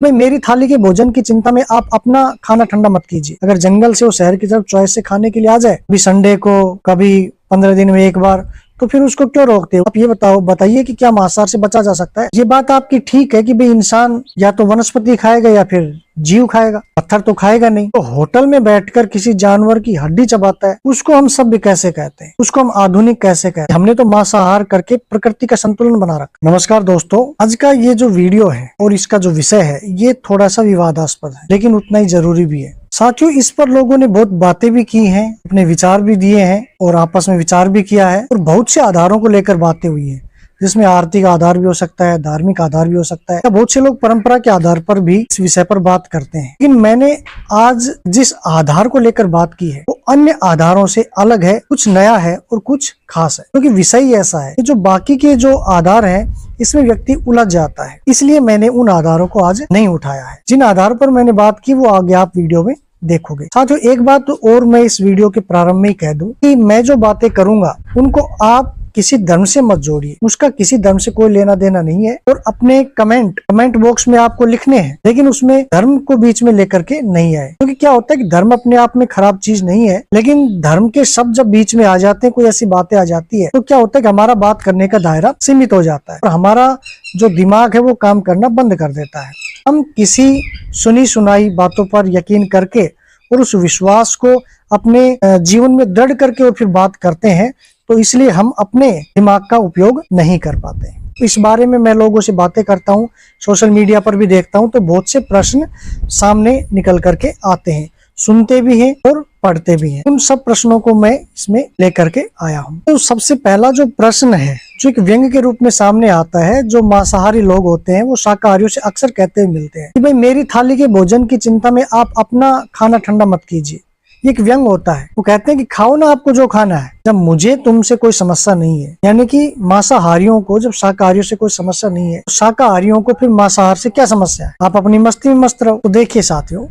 भाई मेरी थाली के भोजन की चिंता में आप अपना खाना ठंडा मत कीजिए। अगर जंगल से वो शहर की तरफ चॉइस से खाने के लिए आ जाए, कभी संडे को, कभी 15 दिन में एक बार, तो फिर उसको क्यों रोकते हो? आप ये बताइए कि क्या मांसाहार से बचा जा सकता है? ये बात आपकी ठीक है कि भाई इंसान या तो वनस्पति खाएगा या फिर जीव खाएगा, पत्थर तो खाएगा नहीं। तो होटल में बैठकर किसी जानवर की हड्डी चबाता है, उसको हम सभ्य कैसे कहते हैं? उसको हम आधुनिक कैसे कहते हैं? हमने तो मांसाहार करके प्रकृति का संतुलन बना रखा। नमस्कार दोस्तों, आज का ये जो वीडियो है और इसका जो विषय है ये थोड़ा सा विवादास्पद है, लेकिन उतना ही जरूरी भी है। साथियों, इस पर लोगों ने बहुत बातें भी की हैं, अपने विचार भी दिए हैं और आपस में विचार भी किया है, और बहुत से आधारों को लेकर बातें हुई है, जिसमें आर्थिक आधार भी हो सकता है, धार्मिक आधार भी हो सकता है, बहुत से लोग परंपरा के आधार पर भी इस विषय पर बात करते हैं। लेकिन मैंने आज जिस आधार को लेकर बात की है वो अन्य आधारों से अलग है, कुछ नया है और कुछ खास है, क्योंकि विषय ही ऐसा है कि जो बाकी के जो आधार है इसमें व्यक्ति उलझ जाता है। इसलिए मैंने उन आधारों को आज नहीं उठाया है। जिन आधारों पर मैंने बात की वो आगे आप वीडियो में देखोगे। साथियों, एक बात तो और मैं इस वीडियो के प्रारंभ में ही कह दूं कि मैं जो बातें करूंगा उनको आप किसी धर्म से मत जोड़िए, उसका किसी धर्म से कोई लेना देना नहीं है, और अपने कमेंट बॉक्स में आपको लिखने हैं, लेकिन उसमें धर्म को बीच में लेकर के नहीं आए। क्योंकि क्या होता है कि धर्म अपने आप में खराब चीज नहीं है, लेकिन धर्म के शब्द जब बीच में आ जाते हैं, कोई ऐसी बातें आ जाती है, तो क्या होता है कि हमारा बात करने का दायरा सीमित हो जाता है और हमारा जो दिमाग है वो काम करना बंद कर देता है। हम किसी सुनी सुनाई बातों पर यकीन करके और उस विश्वास को अपने जीवन में दृढ़ करके और फिर बात करते हैं, तो इसलिए हम अपने दिमाग का उपयोग नहीं कर पाते। इस बारे में मैं लोगों से बातें करता हूँ, सोशल मीडिया पर भी देखता हूँ, तो बहुत से प्रश्न सामने निकल करके आते हैं, सुनते भी हैं और पढ़ते भी हैं। उन सब प्रश्नों को मैं इसमें लेकर के आया हूँ। तो सबसे पहला जो प्रश्न है, जो एक व्यंग्य के रूप में सामने आता है, जो मांसाहारी लोग होते हैं वो शाकाहारियों से अक्सर कहते हुए मिलते हैं कि भाई मेरी थाली के भोजन की चिंता में आप अपना खाना ठंडा मत कीजिए। ये एक व्यंग होता है। वो कहते हैं कि खाओ ना आपको जो खाना है, जब मुझे तुमसे कोई समस्या नहीं है। यानी कि मांसाहारियों को जब शाकाहारियों से कोई समस्या नहीं है, तो शाकाहारियों को फिर मांसाहार से क्या समस्या है? आप अपनी मस्ती में मस्त रहो। तो देखिए साथियों,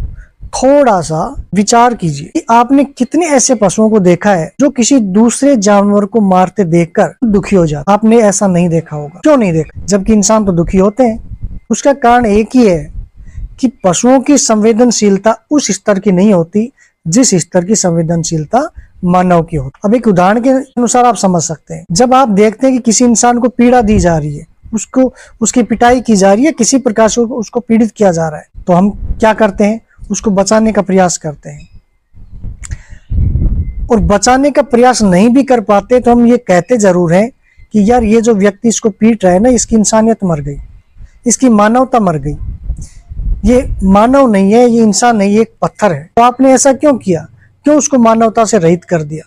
थोड़ा सा विचार कीजिए कि आपने कितने ऐसे पशुओं को देखा है जो किसी दूसरे जानवर को मारते देखकर दुखी हो जाता। आपने ऐसा नहीं देखा होगा। क्यों नहीं देखा? जबकि इंसान तो दुखी होते हैं। उसका कारण एक ही है कि पशुओं की संवेदनशीलता उस स्तर की नहीं होती जिस स्तर की संवेदनशीलता मानव की होती। अब एक उदाहरण के अनुसार आप समझ सकते हैं, जब आप देखते हैं कि किसी इंसान को पीड़ा दी जा रही है, उसको उसकी पिटाई की जा रही है, किसी प्रकार से उसको पीड़ित किया जा रहा है, तो हम क्या करते हैं? उसको बचाने का प्रयास करते हैं। और बचाने का प्रयास नहीं भी कर पाते तो हम ये कहते जरूर हैं कि यार ये जो व्यक्ति इसको पीट रहा है ना, इसकी इंसानियत मर गई, इसकी मानवता मर गई, ये मानव नहीं है, ये इंसान नहीं, ये एक पत्थर है। तो आपने ऐसा क्यों किया? क्यों उसको मानवता से रहित कर दिया?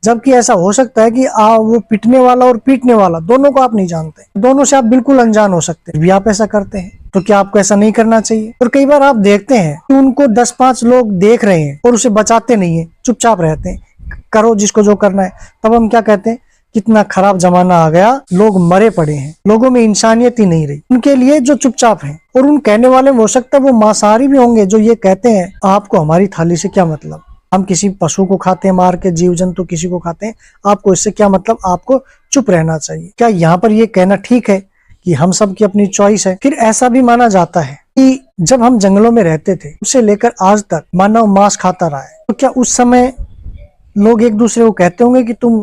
जबकि ऐसा हो सकता है कि वो पिटने वाला और पीटने वाला दोनों को आप नहीं जानते, दोनों से आप बिल्कुल अनजान हो सकते हैं, भी आप ऐसा करते हैं। तो क्या आपको ऐसा नहीं करना चाहिए? और कई बार आप देखते हैं कि उनको 10-5 लोग देख रहे हैं और उसे बचाते नहीं है, चुपचाप रहते हैं, करो जिसको जो करना है। तब हम क्या कहते हैं? कितना खराब जमाना आ गया, लोग मरे पड़े हैं, लोगों में इंसानियत ही नहीं रही उनके लिए जो चुपचाप हैं। और उन कहने वाले हो सकता है वो मांसाहारी भी होंगे, जो ये कहते हैं आपको हमारी थाली से क्या मतलब? हम किसी पशु को खाते हैं मार के, जीव जंतु किसी को खाते हैं, आपको इससे क्या मतलब? आपको चुप रहना चाहिए। क्या यहाँ पर ये कहना ठीक है कि हम सब की अपनी चॉइस है? फिर ऐसा भी माना जाता है कि जब हम जंगलों में रहते थे उससे लेकर आज तक मानव मांस खाता रहा है, तो क्या उस समय लोग एक दूसरे को कहते होंगे कि तुम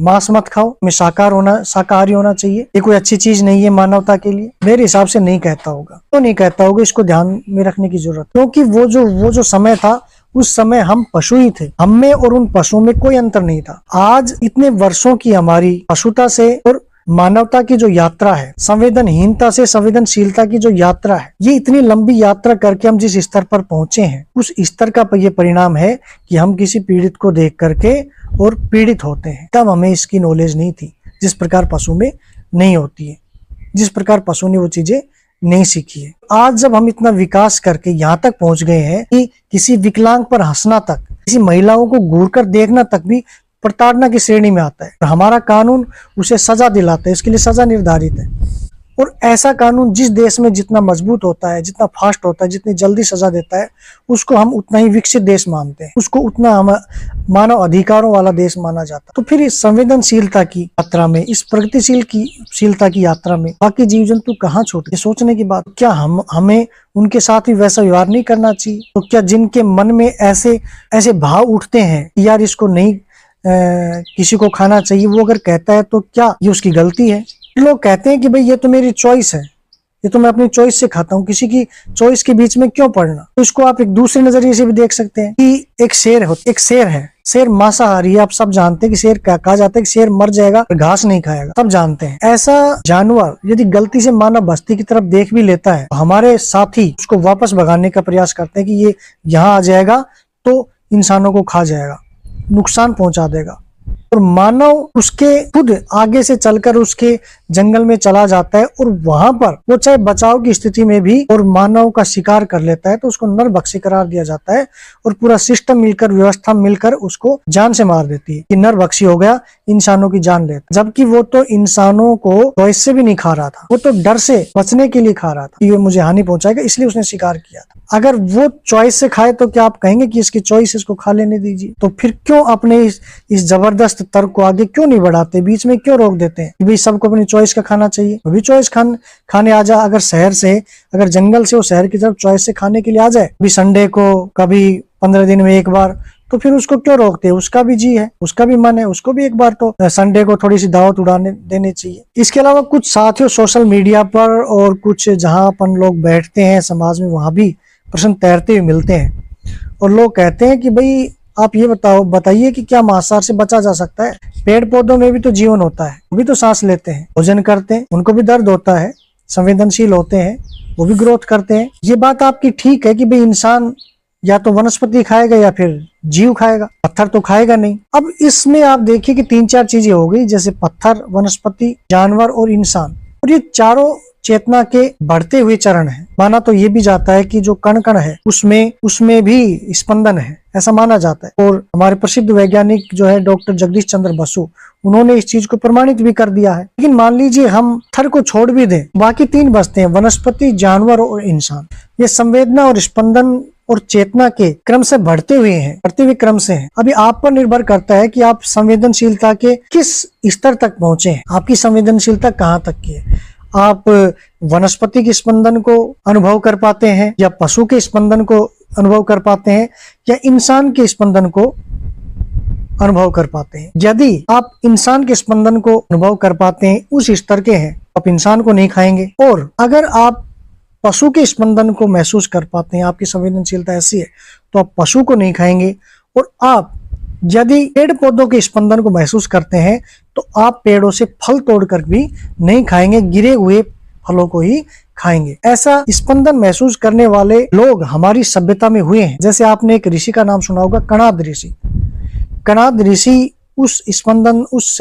मांस मत खाओ, तुम्हें शाकाहारी होना चाहिए, ये कोई अच्छी चीज नहीं है मानवता के लिए? मेरे हिसाब से नहीं कहता होगा। तो नहीं कहता होगा, इसको ध्यान में रखने की जरूरत, क्योंकि वो जो समय था, उस समय हम पशु ही थे, हम में और उन पशुओं में कोई अंतर नहीं था। आज इतने वर्षों की हमारी पशुता से और मानवता की जो यात्रा है, संवेदनहीनता से संवेदनशीलता की जो यात्रा है, ये इतनी लंबी यात्रा करके हम जिस स्तर पर पहुंचे हैं, उस स्तर का ये परिणाम है कि हम किसी पीड़ित को देख करके और पीड़ित होते हैं। तब हमें इसकी नॉलेज नहीं थी, जिस प्रकार पशु में नहीं होती है, जिस प्रकार पशु ने वो चीजें नहीं सीखी है। आज जब हम इतना विकास करके यहाँ तक पहुंच गए हैं कि किसी विकलांग पर हंसना तक, किसी महिलाओं को घूर कर देखना तक भी प्रताड़ना की श्रेणी में आता है, और हमारा कानून उसे सजा दिलाता है, इसके लिए सजा निर्धारित है। और ऐसा कानून जिस देश में जितना मजबूत होता है, जितना फास्ट होता है, जितनी जल्दी सजा देता है, उसको हम उतना ही विकसित देश मानते हैं, उसको उतना हम मानव अधिकारों वाला देश माना जाता है। तो फिर इस संवेदनशीलता की यात्रा में, इस प्रगतिशीलता की यात्रा में बाकी जीव जंतु कहाँ छूटे? सोचने की बात, क्या हमें उनके साथ भी वैसा व्यवहार नहीं करना चाहिए? तो क्या जिनके मन में ऐसे भाव उठते हैं कि यार इसको नहीं किसी को खाना चाहिए, वो अगर कहता है तो क्या ये उसकी गलती है? लोग कहते हैं कि भाई ये तो मेरी चॉइस है, ये तो मैं अपनी चॉइस से खाता हूँ, किसी की चॉइस के बीच में क्यों पड़ना? तो इसको आप एक दूसरे नजरिए से भी देख सकते हैं कि एक शेर है, शेर मांसाहारी है। आप सब जानते हैं कि शेर क्या कहा जाता है कि शेर मर जाएगा और घास नहीं खाएगा, सब जानते हैं। ऐसा जानवर यदि गलती से मानव बस्ती की तरफ देख भी लेता है तो हमारे साथी उसको वापस भगाने का प्रयास करते हैं कि ये यहाँ आ जाएगा तो इंसानों को खा जाएगा, नुकसान पहुंचा देगा। और मानव उसके खुद आगे से चलकर उसके जंगल में चला जाता है और वहां पर वो चाहे बचाव की स्थिति में भी और मानव का शिकार कर लेता है तो उसको नरभक्षी करार दिया जाता है और पूरा सिस्टम मिलकर, व्यवस्था मिलकर उसको जान से मार देती है कि नरभक्षी हो गया, इंसानों की जान लेता। जबकि वो तो इंसानों को चॉइस से भी नहीं खा रहा था, वो तो डर से बचने के लिए खा रहा था कि ये मुझे हानि पहुंचाएगा, इसलिए उसने शिकार किया था। अगर वो चॉइस से खाए तो क्या आप कहेंगे कि इसकी चॉइस इसको खा लेने दीजिए? तो फिर क्यों अपने इस जबरदस्त तर्क को आगे क्यों नहीं बढ़ाते, बीच में क्यों रोक देते हैं कि भाई सबको अपनी चॉइस का खाना चाहिए? वो भी चॉइस खाने आ जा, अगर जंगल से वो शहर की तरफ चॉइस से खाने के लिए आ जाए, कभी संडे को, कभी 15 दिन में एक बार, तो फिर उसको क्यों रोकते हैं? उसका भी जी है, उसका भी मन है, उसको भी एक बार तो संडे को थोड़ी सी दावत उड़ाने देनी चाहिए। इसके अलावा कुछ साथियों सोशल मीडिया पर और कुछ जहां अपन लोग बैठते हैं समाज में, वहां भी प्रश्न तैरते हुए मिलते हैं और लोग कहते हैं कि भाई आप ये बताइए कि क्या मांसाहार से बचा जा सकता है? पेड़ पौधों में भी तो जीवन होता है, वो भी तो सांस लेते हैं, भोजन करते हैं, उनको भी दर्द होता है, संवेदनशील होते हैं, वो भी ग्रोथ करते हैं। ये बात आपकी ठीक है कि भाई इंसान या तो वनस्पति खाएगा या फिर जीव खाएगा, पत्थर तो खाएगा नहीं। अब इसमें आप देखिए कि 3-4 चीजें हो गई, जैसे पत्थर, वनस्पति, जानवर और इंसान, और ये चारों चेतना के बढ़ते हुए चरण है। माना तो ये भी जाता है कि जो कण कण है उसमें भी स्पंदन है, ऐसा माना जाता है। और हमारे प्रसिद्ध वैज्ञानिक जो है डॉक्टर जगदीश चंद्र बसु, उन्होंने इस चीज को प्रमाणित भी कर दिया है। लेकिन मान लीजिए हम थर को छोड़ भी दें, बाकी 3 बचते हैं, वनस्पति, जानवर और इंसान। ये संवेदना और स्पंदन और चेतना के क्रम से बढ़ते हुए क्रम से हैं। अभी आप पर निर्भर करता है कि आप संवेदनशीलता के किस स्तर तक पहुंचे हैं, आपकी संवेदनशीलता कहाँ तक की है। आप वनस्पति के स्पंदन को अनुभव कर पाते हैं या पशु के स्पंदन को अनुभव कर पाते हैं या इंसान के स्पंदन को अनुभव कर पाते हैं। यदि आप इंसान के स्पंदन को अनुभव कर पाते हैं, उस स्तर के हैं, आप इंसान को नहीं खाएंगे। और अगर आप पशु के स्पंदन को महसूस कर पाते हैं, आपकी संवेदनशीलता ऐसी है, तो आप पशु को नहीं खाएंगे। और आप यदि पेड़ पौधों के स्पंदन को महसूस करते हैं तो आप पेड़ों से फल तोड़कर भी नहीं खाएंगे, गिरे हुए फलों को ही खाएंगे। ऐसा स्पंदन महसूस करने वाले लोग हमारी सभ्यता में हुए हैं। जैसे आपने एक ऋषि का नाम सुना होगा, कणाद ऋषि। कणाद ऋषि उस स्पंदन, उस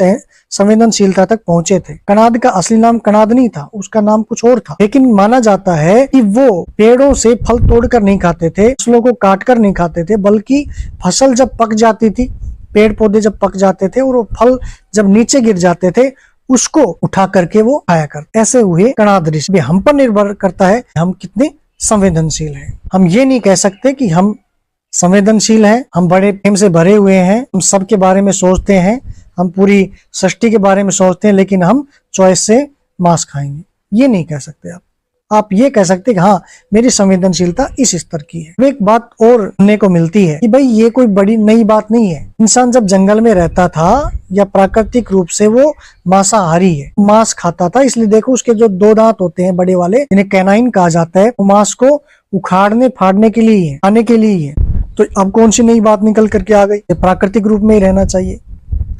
संवेदनशीलता तक पहुंचे थे। कणाद का असली नाम कणाद नहीं था, उसका नाम कुछ और था, लेकिन माना जाता है कि वो पेड़ों से फल तोड़कर नहीं खाते थे, फसलों को काटकर नहीं खाते थे, बल्कि फसल जब पक जाती थी, पेड़ पौधे जब पक जाते थे और वो फल जब नीचे गिर जाते थे, उसको उठा करके वो खाया करते। ऐसे हुए कणाद ऋषि। हम पर निर्भर करता है हम कितने संवेदनशील हैं। हम ये नहीं कह सकते कि हम संवेदनशील हैं, हम बड़े प्रेम से भरे हुए हैं, हम सबके बारे में सोचते हैं, हम पूरी सृष्टि के बारे में सोचते हैं, लेकिन हम चॉइस से मांस खाएंगे, ये नहीं कह सकते आप ये कह सकते कि हाँ मेरी संवेदनशीलता इस स्तर की है। एक बात और सुनने को मिलती है कि भाई ये कोई बड़ी नई बात नहीं है। इंसान जब जंगल में रहता था या प्राकृतिक रूप से वो मांसाहारी है, मांस खाता था, इसलिए देखो उसके जो 2 दांत होते हैं बड़े वाले, जिन्हें कैनाइन कहा जाता है, वो मांस को उखाड़ने फाड़ने के लिए है, खाने के लिए है। तो अब कौन सी नई बात निकल करके आ गई? ये प्राकृतिक रूप में ही रहना चाहिए।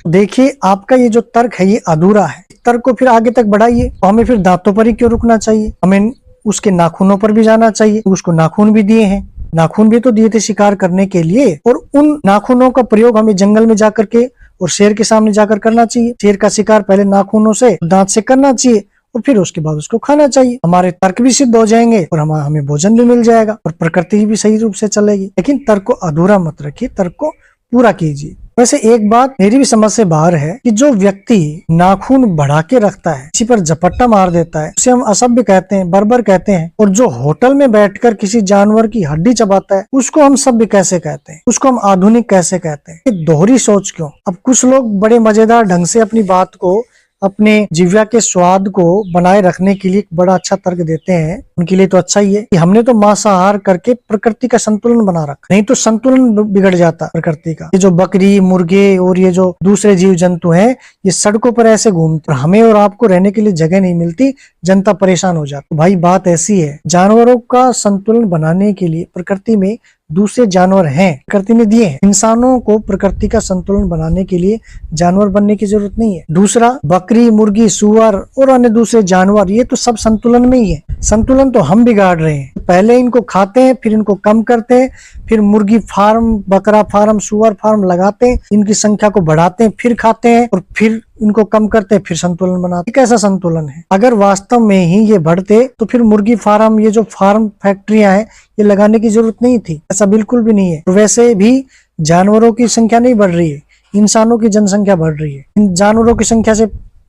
देखिए आपका ये जो तर्क है ये अधूरा है, तर्क को फिर आगे तक बढ़ाइए। तो हमें फिर दांतों पर ही क्यों रुकना चाहिए? हमें उसके नाखूनों पर भी जाना चाहिए। तो उसको नाखून भी दिए हैं, नाखून भी तो दिए थे शिकार करने के लिए, और उन नाखूनों का प्रयोग हमें जंगल में जाकर के और शेर के सामने जाकर करना चाहिए। शेर का शिकार पहले नाखूनों से, दांत से करना चाहिए और फिर उसके बाद उसको खाना चाहिए। हमारे तर्क भी सिद्ध हो जाएंगे और हमें भोजन भी मिल जाएगा और प्रकृति भी सही रूप से चलेगी। लेकिन तर्क को अधूरा मत रखिए, तर्क को पूरा कीजिए। वैसे एक बात मेरी भी समझ से बाहर है कि जो व्यक्ति नाखून बढ़ा के रखता है, किसी पर झपट्टा मार देता है, उसे हम असभ्य कहते हैं, बर्बर कहते हैं। और जो होटल में बैठकर किसी जानवर की हड्डी चबाता है, उसको हम सभ्य कैसे कहते हैं, उसको हम आधुनिक कैसे कहते हैं। ये दोहरी सोच क्यों? अब कुछ लोग बड़े मजेदार ढंग से अपनी बात को, अपने जीव्या के स्वाद को बनाए रखने के लिए एक बड़ा अच्छा तर्क देते हैं। उनके लिए तो अच्छा ही है कि हमने तो मांसाहार करके प्रकृति का संतुलन बना रखा, नहीं तो संतुलन बिगड़ जाता प्रकृति का। ये जो बकरी, मुर्गे और ये जो दूसरे जीव जंतु हैं, ये सड़कों पर ऐसे घूमते, हमें और आपको रहने के लिए जगह नहीं मिलती, जनता परेशान हो जाती। भाई बात ऐसी है, जानवरों का संतुलन बनाने के लिए प्रकृति में दूसरे जानवर हैं, प्रकृति ने दिए हैं। इंसानों को प्रकृति का संतुलन बनाने के लिए जानवर बनने की जरूरत नहीं है। दूसरा, बकरी, मुर्गी, सुअर और अन्य दूसरे जानवर, ये तो सब संतुलन में ही है। संतुलन तो हम बिगाड़ रहे हैं। पहले इनको खाते हैं, फिर इनको कम करते हैं, फिर मुर्गी फार्म, बकरा फार्म, सुअर फार्म लगाते हैं, इनकी संख्या को बढ़ाते हैं, फिर खाते हैं और फिर इनको कम करते हैं, फिर संतुलन बनाते हैं। कैसा संतुलन है? अगर वास्तव में ही ये बढ़ते तो फिर मुर्गी फार्म, ये जो फार्म फैक्ट्रियां हैं, ये लगाने की जरूरत नहीं थी। ऐसा बिल्कुल भी नहीं है। तो वैसे भी जानवरों की संख्या नहीं बढ़ रही है, इंसानों की जनसंख्या बढ़ रही है। इन जानवरों की संख्या से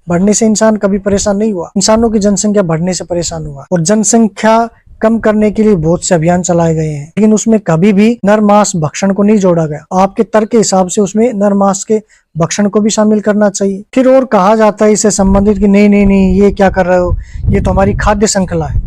बढ़ने से इंसान कभी परेशान नहीं हुआ, इंसानों की जनसंख्या बढ़ने से परेशान हुआ। और जनसंख्या कम करने के लिए बहुत से अभियान चलाए गए हैं, लेकिन उसमें कभी भी नर मांस भक्षण को नहीं जोड़ा गया। आपके तर्क के हिसाब से उसमें नर मांस के भक्षण को भी शामिल करना चाहिए। फिर और कहा जाता है इससे संबंधित कि नहीं नहीं नहीं, ये क्या कर रहे हो, ये तो हमारी खाद्य श्रृंखला है।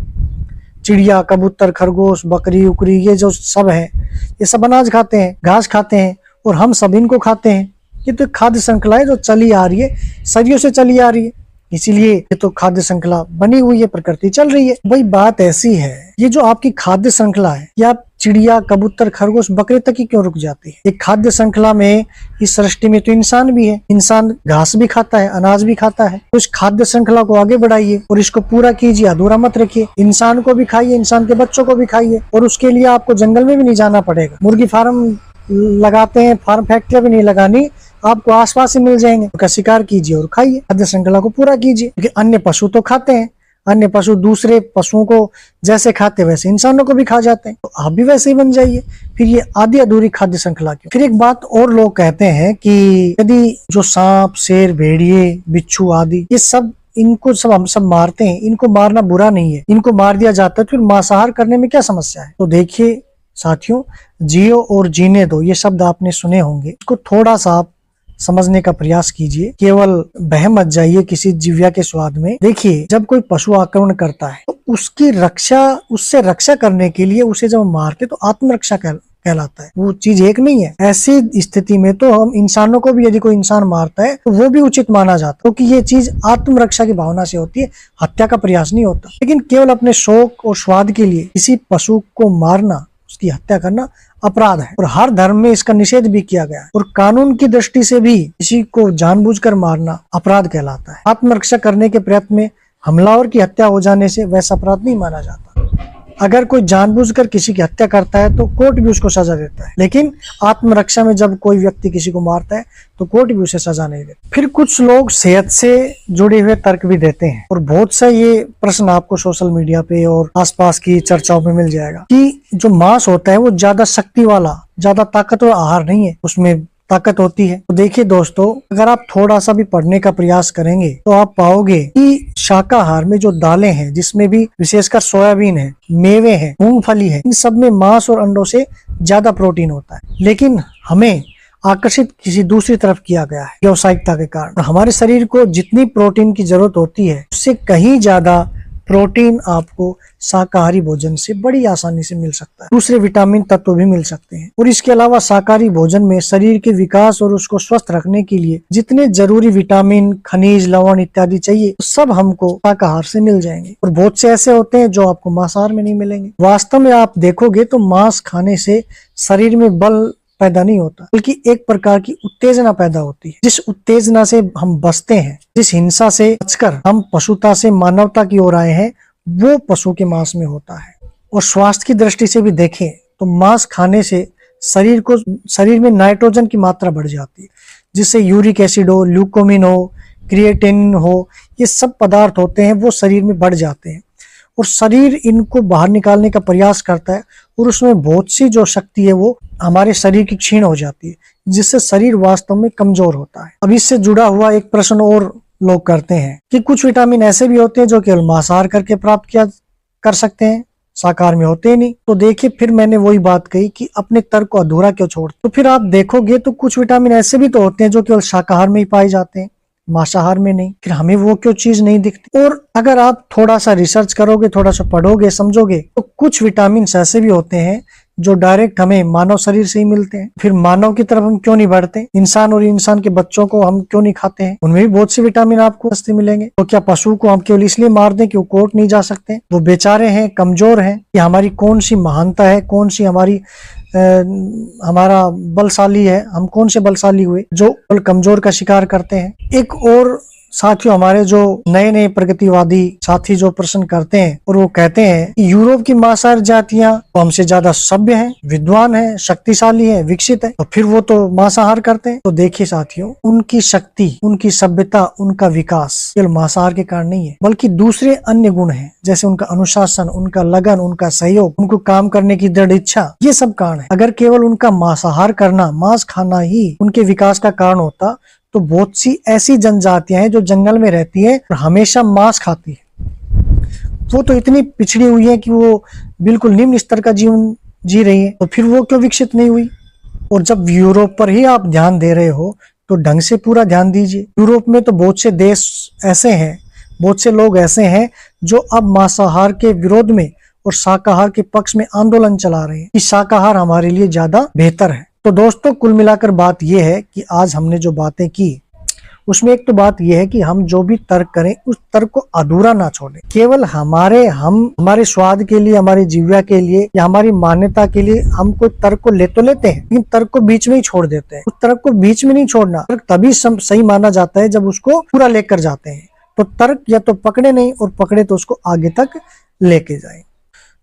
चिड़िया, कबूतर, खरगोश, बकरी उकरी, ये जो सब है, ये सब अनाज खाते हैं, घास खाते हैं और हम सब इनको खाते हैं। ये तो खाद्य श्रृंखला है जो चली आ रही है, सदियों से चली आ रही है, इसीलिए ये तो खाद्य श्रृंखला बनी हुई है, प्रकृति चल रही है। भाई बात ऐसी है, ये जो आपकी खाद्य श्रृंखला है, या चिड़िया, कबूतर, खरगोश, बकरे तक ही क्यों रुक जाती है? ये खाद्य श्रृंखला में, इस सृष्टि में तो इंसान भी है। इंसान घास भी खाता है, अनाज भी खाता है। तो इस खाद्य श्रृंखला को आगे बढ़ाइए और इसको पूरा कीजिए, अधूरा मत रखिए। इंसान को भी खाइए, इंसान के बच्चों को भी खाइए, और उसके लिए आपको जंगल में भी नहीं जाना पड़ेगा। मुर्गी फार्म लगाते हैं, फार्म फैक्ट्री भी नहीं लगानी, आपको आसपास ही मिल जाएंगे। उनका शिकार कीजिए और खाइए, खाद्य श्रृंखला को पूरा कीजिए। क्योंकि अन्य पशु तो खाते हैं, अन्य पशु दूसरे पशुओं को जैसे खाते वैसे इंसानों को भी खा जाते हैं, तो आप भी वैसे ही बन जाइए। फिर ये आधी अधूरी खाद्य श्रृंखला क्यों? फिर एक बात और लोग कहते हैं कि यदि जो सांप, शेर, भेड़िए, बिच्छू आदि, ये सब, इनको सब हम सब मारते हैं, इनको मारना बुरा नहीं है, इनको मार दिया जाता है, तो फिर मांसाहार करने में क्या समस्या है? तो देखिए साथियों, जियो और जीने दो, ये शब्द आपने सुने होंगे, इसको थोड़ा सा आप समझने का प्रयास कीजिए। केवल बह मत जाइए किसी जीव्या के स्वाद में। देखिए, जब कोई पशु आक्रमण करता है तो उसकी रक्षा, उससे रक्षा करने के लिए उसे जब मारते तो आत्मरक्षा कहलाता है। वो चीज एक नहीं है। ऐसी स्थिति में तो हम इंसानों को भी, यदि कोई इंसान मारता है तो वो भी उचित माना जाता है, क्योंकि ये चीज आत्मरक्षा की भावना से होती है, हत्या का प्रयास नहीं होता। लेकिन केवल अपने शौक और स्वाद के लिए किसी पशु को मारना, उसकी हत्या करना अपराध है, और हर धर्म में इसका निषेध भी किया गया है। और कानून की दृष्टि से भी किसी को जानबूझकर मारना अपराध कहलाता है। आत्मरक्षा करने के प्रयत्न में हमलावर की हत्या हो जाने से वैसा अपराध नहीं माना जाता। अगर कोई जानबूझकर किसी की हत्या करता है तो कोर्ट भी उसको सजा देता है, लेकिन आत्मरक्षा में जब कोई व्यक्ति किसी को मारता है तो कोर्ट भी उसे सजा नहीं देता। फिर कुछ लोग सेहत से जुड़े हुए तर्क भी देते हैं, और बहुत सा ये प्रश्न आपको सोशल मीडिया पे और आसपास की चर्चाओं में मिल जाएगा कि जो मांस होता है वो ज्यादा शक्ति वाला, ज्यादा ताकतवर आहार नहीं है, उसमें ताकत होती है। तो देखिए दोस्तों, अगर आप थोड़ा सा भी पढ़ने का प्रयास करेंगे तो आप पाओगे कि शाकाहार में जो दालें हैं, जिसमें भी विशेषकर सोयाबीन है, मेवे हैं, मूंगफली है, इन सब में मांस और अंडों से ज्यादा प्रोटीन होता है। लेकिन हमें आकर्षित किसी दूसरी तरफ किया गया है व्यावसायिकता के कारण। हमारे शरीर को जितनी प्रोटीन की जरूरत होती है, उससे कहीं ज्यादा प्रोटीन आपको शाकाहारी भोजन से बड़ी आसानी से मिल सकता है। दूसरे विटामिन तत्व भी मिल सकते हैं। और इसके अलावा शाकाहारी भोजन में शरीर के विकास और उसको स्वस्थ रखने के लिए जितने जरूरी विटामिन, खनिज, लवण इत्यादि चाहिए, सब हमको शाकाहार से मिल जाएंगे। और बहुत से ऐसे होते हैं जो आपको मांसाहार में नहीं मिलेंगे। वास्तव में आप देखोगे तो मांस खाने से शरीर में बल पैदा नहीं होता, बल्कि एक प्रकार की उत्तेजना पैदा होती है। जिस उत्तेजना से हम बचते हैं, जिस हिंसा से बचकर हम पशुता से मानवता की ओर आए हैं, वो पशु के मांस में होता है। और स्वास्थ्य की दृष्टि से भी देखें तो मांस खाने से शरीर में नाइट्रोजन की मात्रा बढ़ जाती है, जिससे यूरिक एसिड हो, ल्यूकोमिन हो, क्रिएटिनिन हो, ये सब पदार्थ होते हैं वो शरीर में बढ़ जाते हैं। और शरीर इनको बाहर निकालने का प्रयास करता है, और उसमें बहुत सी जो शक्ति है वो हमारे शरीर की क्षीण हो जाती है। जिससे शरीर वास्तव में कमजोर होता है। अब इससे जुड़ा हुआ एक प्रश्न और लोग करते हैं कि कुछ विटामिन ऐसे भी होते हैं जो केवल मांसाहार करके प्राप्त किया कर सकते हैं, शाकाहार में होते ही नहीं। तो देखिए, फिर मैंने वही बात कही कि अपने तर्क को अधूरा क्यों छोड़। तो फिर आप देखोगे तो कुछ विटामिन ऐसे भी तो होते हैं जो केवल शाकाहार में ही पाए जाते हैं, मांसाहार में नहीं। फिर हमें वो क्यों चीज नहीं दिखती। और अगर आप थोड़ा सा रिसर्च करोगे, थोड़ा सा पढ़ोगे, समझोगे, तो कुछ विटामिन ऐसे भी होते हैं जो डायरेक्ट हमें मानव शरीर से ही मिलते हैं। फिर मानव की तरफ हम क्यों नहीं बढ़ते, इंसान और इंसान के बच्चों को हम क्यों नहीं खाते हैं, उनमें भी बहुत से विटामिन आपको सस्ते मिलेंगे। तो क्या पशु को हम केवल इसलिए मार दें कि वो कोर्ट नहीं जा सकते, वो बेचारे हैं, कमजोर हैं? कि हमारी कौन सी महानता है, कौन सी हमारा बलशाली है, हम कौन से बलशाली हुए जो कमजोर का शिकार करते हैं। एक और साथियों, हमारे जो नए नए प्रगतिवादी साथी जो प्रश्न करते हैं और वो कहते हैं कि यूरोप की मांसाहारी जातियां तो हमसे ज्यादा सभ्य हैं, विद्वान हैं, शक्तिशाली हैं, विकसित है, तो फिर वो तो मांसाहार करते हैं। तो देखिए साथियों, उनकी शक्ति, उनकी सभ्यता, उनका विकास केवल मांसाहार के कारण नहीं है, बल्कि दूसरे अन्य गुण हैं, जैसे उनका अनुशासन, उनका लगन, उनका सहयोग, उनको काम करने की दृढ़ इच्छा, ये सब कारण है। अगर केवल उनका मांसाहार करना, मांस खाना ही उनके विकास का कारण होता तो बहुत सी ऐसी जनजातियां हैं जो जंगल में रहती हैं और हमेशा मांस खाती है, वो तो इतनी पिछड़ी हुई है कि वो बिल्कुल निम्न स्तर का जीवन जी रही है। तो फिर वो क्यों विकसित नहीं हुई। और जब यूरोप पर ही आप ध्यान दे रहे हो तो ढंग से पूरा ध्यान दीजिए। यूरोप में तो बहुत से देश ऐसे हैं, बहुत से लोग ऐसे हैं जो अब मांसाहार के विरोध में और शाकाहार के पक्ष में आंदोलन चला रहे हैं कि शाकाहार हमारे लिए ज्यादा बेहतर है। तो दोस्तों, कुल मिलाकर बात यह है कि आज हमने जो बातें की उसमें एक तो बात यह है कि हम जो भी तर्क करें उस तर्क को अधूरा ना छोड़ें। केवल हमारे स्वाद के लिए, हमारी जीविका के लिए या हमारी मान्यता के लिए हम कोई तर्क को ले तो लेते हैं, लेकिन तर्क को बीच में ही छोड़ देते हैं। उस तर्क को बीच में नहीं छोड़ना। तर्क तभी सही माना जाता है जब उसको पूरा लेकर जाते हैं। तो तर्क या तो पकड़े नहीं, और पकड़े तो उसको आगे तक लेके जाए।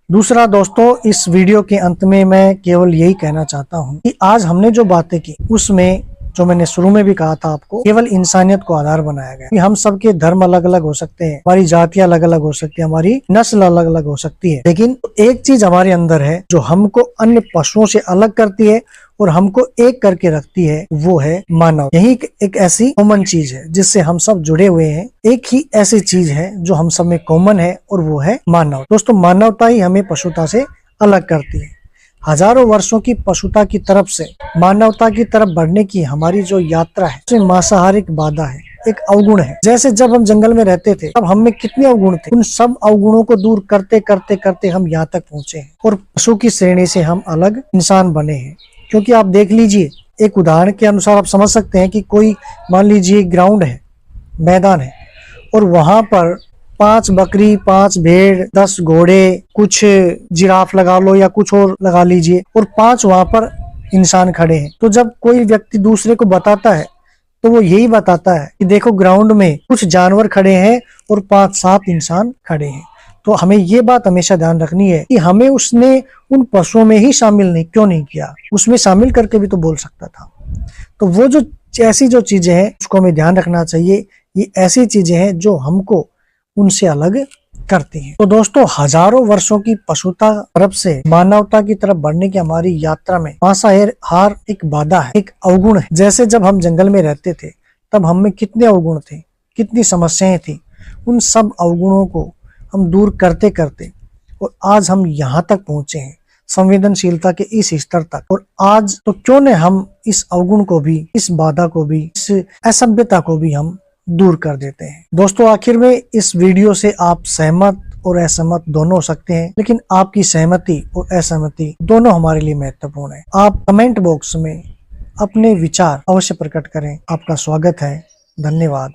दूसरा दोस्तों, इस वीडियो के अंत में मैं केवल यही कहना चाहता हूं कि आज हमने जो बातें की उसमें जो मैंने शुरू में भी कहा था आपको, केवल इंसानियत को आधार बनाया गया कि हम सबके धर्म अलग अलग हो सकते हैं, हमारी जातियां अलग अलग हो सकती है, हमारी नस्ल अलग अलग हो सकती है, लेकिन एक चीज हमारे अंदर है जो हमको अन्य पशुओं से अलग करती है और हमको एक करके रखती है, वो है मानव। यही एक ऐसी कॉमन चीज है जिससे हम सब जुड़े हुए हैं। एक ही ऐसी चीज है जो हम सब में कॉमन है और वो है मानव। दोस्तों, मानवता ही हमें पशुता से अलग करती है। हजारों वर्षों की पशुता की तरफ से मानवता की तरफ बढ़ने की हमारी जो यात्रा है उसमें मांसाहार एक बाधा है, एक अवगुण है। जैसे जब हम जंगल में रहते थे तब हम में कितने अवगुण थे, उन सब अवगुणों को दूर करते करते करते हम यहाँ तक पहुंचे हैं और पशु की श्रेणी से हम अलग इंसान बने हैं। क्योंकि आप देख लीजिए, एक उदाहरण के अनुसार आप समझ सकते हैं कि कोई मान लीजिए ग्राउंड है, मैदान है, और वहां पर 5 बकरी, 5 भेड़, 10 घोड़े, कुछ जिराफ लगा लो या कुछ और लगा लीजिए, और 5 वहां पर इंसान खड़े हैं। तो जब कोई व्यक्ति दूसरे को बताता है तो वो यही बताता है कि देखो ग्राउंड में कुछ जानवर खड़े हैं और 5-7 इंसान खड़े हैं। तो हमें ये बात हमेशा ध्यान रखनी है कि हमें उसने उन पशुओं में ही शामिल क्यों नहीं किया, उसमें शामिल करके भी तो बोल सकता था। तो वो जो ऐसी जो चीजें हैं उसको हमें ध्यान रखना चाहिए। ये ऐसी चीजें हैं जो हमको उनसे अलग करती हैं। तो दोस्तों, हजारों वर्षों की पशुता तरफ से मानवता की तरफ बढ़ने की हमारी यात्रा में मांसाहार एक बाधा है, एक अवगुण है। जैसे जब हम जंगल में रहते थे तब हम में कितने अवगुण थे, कितनी समस्याएं थी, उन सब अवगुणों को हम दूर करते करते और आज हम यहाँ तक पहुंचे हैं, संवेदनशीलता के इस स्तर तक। और आज तो क्यों न हम इस अवगुण को भी, इस बाधा को भी, इस असभ्यता को भी हम दूर कर देते हैं। दोस्तों, आखिर में इस वीडियो से आप सहमत और असहमत दोनों हो सकते हैं, लेकिन आपकी सहमति और असहमति दोनों हमारे लिए महत्वपूर्ण है। आप कमेंट बॉक्स में अपने विचार अवश्य प्रकट करें। आपका स्वागत है। धन्यवाद।